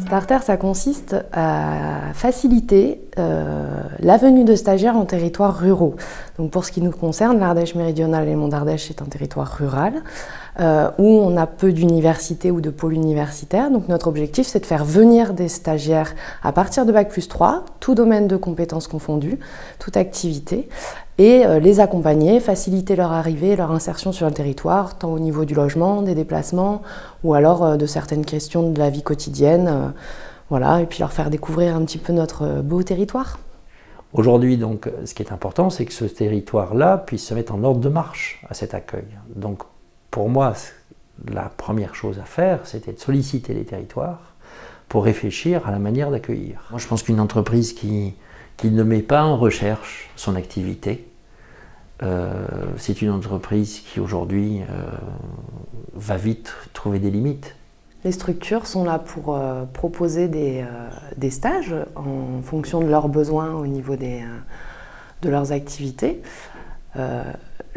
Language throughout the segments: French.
Starter, ça consiste à faciliter la venue de stagiaires en territoires ruraux. Donc pour ce qui nous concerne, l'Ardèche méridionale et le Mont d'Ardèche est un territoire rural où on a peu d'universités ou de pôles universitaires. Donc notre objectif, c'est de faire venir des stagiaires à partir de Bac+3, tout domaine de compétences confondues, toute activité, et les accompagner, faciliter leur arrivée et leur insertion sur le territoire, tant au niveau du logement, des déplacements, ou alors de certaines questions de la vie quotidienne, voilà, et puis leur faire découvrir un petit peu notre beau territoire. Aujourd'hui, donc, ce qui est important, c'est que ce territoire-là puisse se mettre en ordre de marche à cet accueil. Donc, pour moi, la première chose à faire, c'était de solliciter les territoires pour réfléchir à la manière d'accueillir. Moi, je pense qu'une entreprise qui ne met pas en recherche son activité, c'est une entreprise qui aujourd'hui va vite trouver des limites. Les structures sont là pour proposer des stages en fonction de leurs besoins au niveau de leurs activités.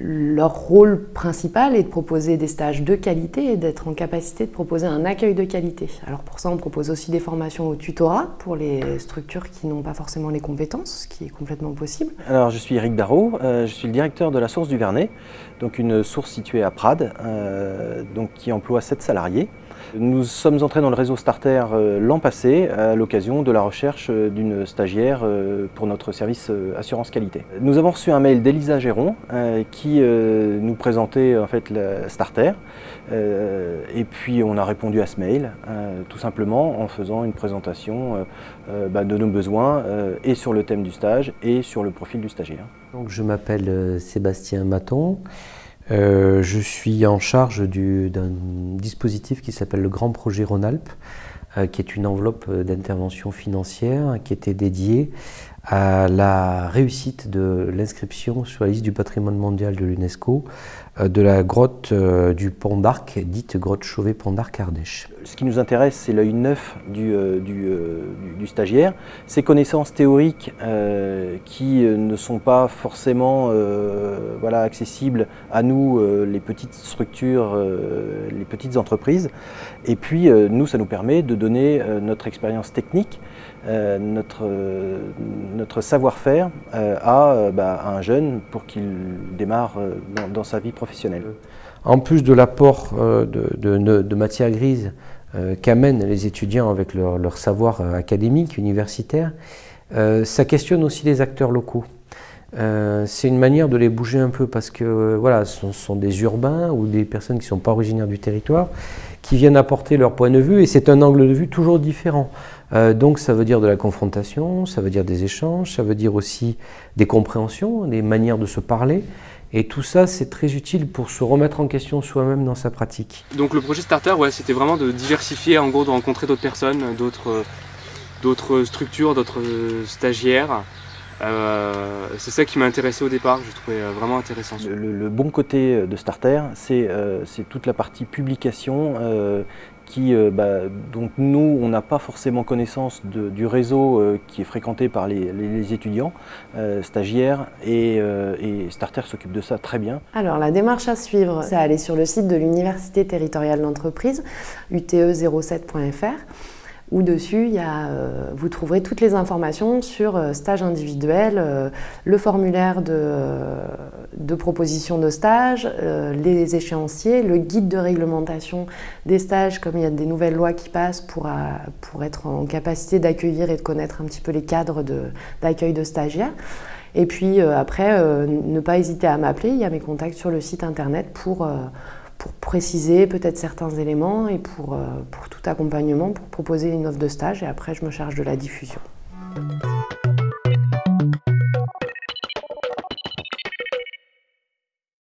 Leur rôle principal est de proposer des stages de qualité et d'être en capacité de proposer un accueil de qualité. Alors pour ça, on propose aussi des formations au tutorat pour les structures qui n'ont pas forcément les compétences, ce qui est complètement possible. Alors je suis Eric Darrault, je suis le directeur de la source du Vernet, donc une source située à Prades, donc qui emploie 7 salariés. Nous sommes entrés dans le réseau Starter l'an passé à l'occasion de la recherche d'une stagiaire pour notre service assurance qualité. Nous avons reçu un mail d'Elisa Géron qui nous présentait en fait la Starter et puis on a répondu à ce mail tout simplement en faisant une présentation de nos besoins et sur le thème du stage et sur le profil du stagiaire. Donc, je m'appelle Sébastien Maton. Je suis en charge d'un dispositif qui s'appelle le Grand Projet Rhône-Alpes, qui est une enveloppe d'intervention financière qui était dédiée à la réussite de l'inscription sur la liste du patrimoine mondial de l'UNESCO de la grotte du Pont d'Arc, dite grotte Chauvet-Pont d'Arc-Ardèche. Ce qui nous intéresse, c'est l'œil neuf du stagiaire, ses connaissances théoriques qui ne sont pas forcément voilà, accessibles à nous, les petites structures, les petites entreprises. Et puis nous, ça nous permet de donner notre expérience technique, notre savoir-faire à un jeune pour qu'il démarre dans sa vie professionnelle. En plus de l'apport de matières grises qu'amènent les étudiants avec leur savoir académique, universitaire, ça questionne aussi les acteurs locaux. C'est une manière de les bouger un peu parce que voilà, ce sont des urbains ou des personnes qui ne sont pas originaires du territoire qui viennent apporter leur point de vue et c'est un angle de vue toujours différent. Donc ça veut dire de la confrontation, ça veut dire des échanges, ça veut dire aussi des compréhensions, des manières de se parler. Et tout ça, c'est très utile pour se remettre en question soi-même dans sa pratique. Donc le projet Starter, ouais, c'était vraiment de diversifier, en gros, de rencontrer d'autres personnes, d'autres structures, d'autres stagiaires. C'est ça qui m'a intéressé au départ, je trouvais vraiment intéressant. Le bon côté de Starter, c'est toute la partie publication dont nous, on n'a pas forcément connaissance du réseau qui est fréquenté par les étudiants, stagiaires, et Starter s'occupe de ça très bien. Alors la démarche à suivre, c'est aller sur le site de l'Université territoriale d'entreprise, ute07.fr, où dessus, vous trouverez toutes les informations sur stage individuel, le formulaire de proposition de stage, les échéanciers, le guide de réglementation des stages, comme il y a des nouvelles lois qui passent pour être en capacité d'accueillir et de connaître un petit peu les cadres d'accueil de stagiaires. Et puis après, ne pas hésiter à m'appeler, il y a mes contacts sur le site internet pour préciser peut-être certains éléments et pour tout accompagnement, pour proposer une offre de stage et après je me charge de la diffusion.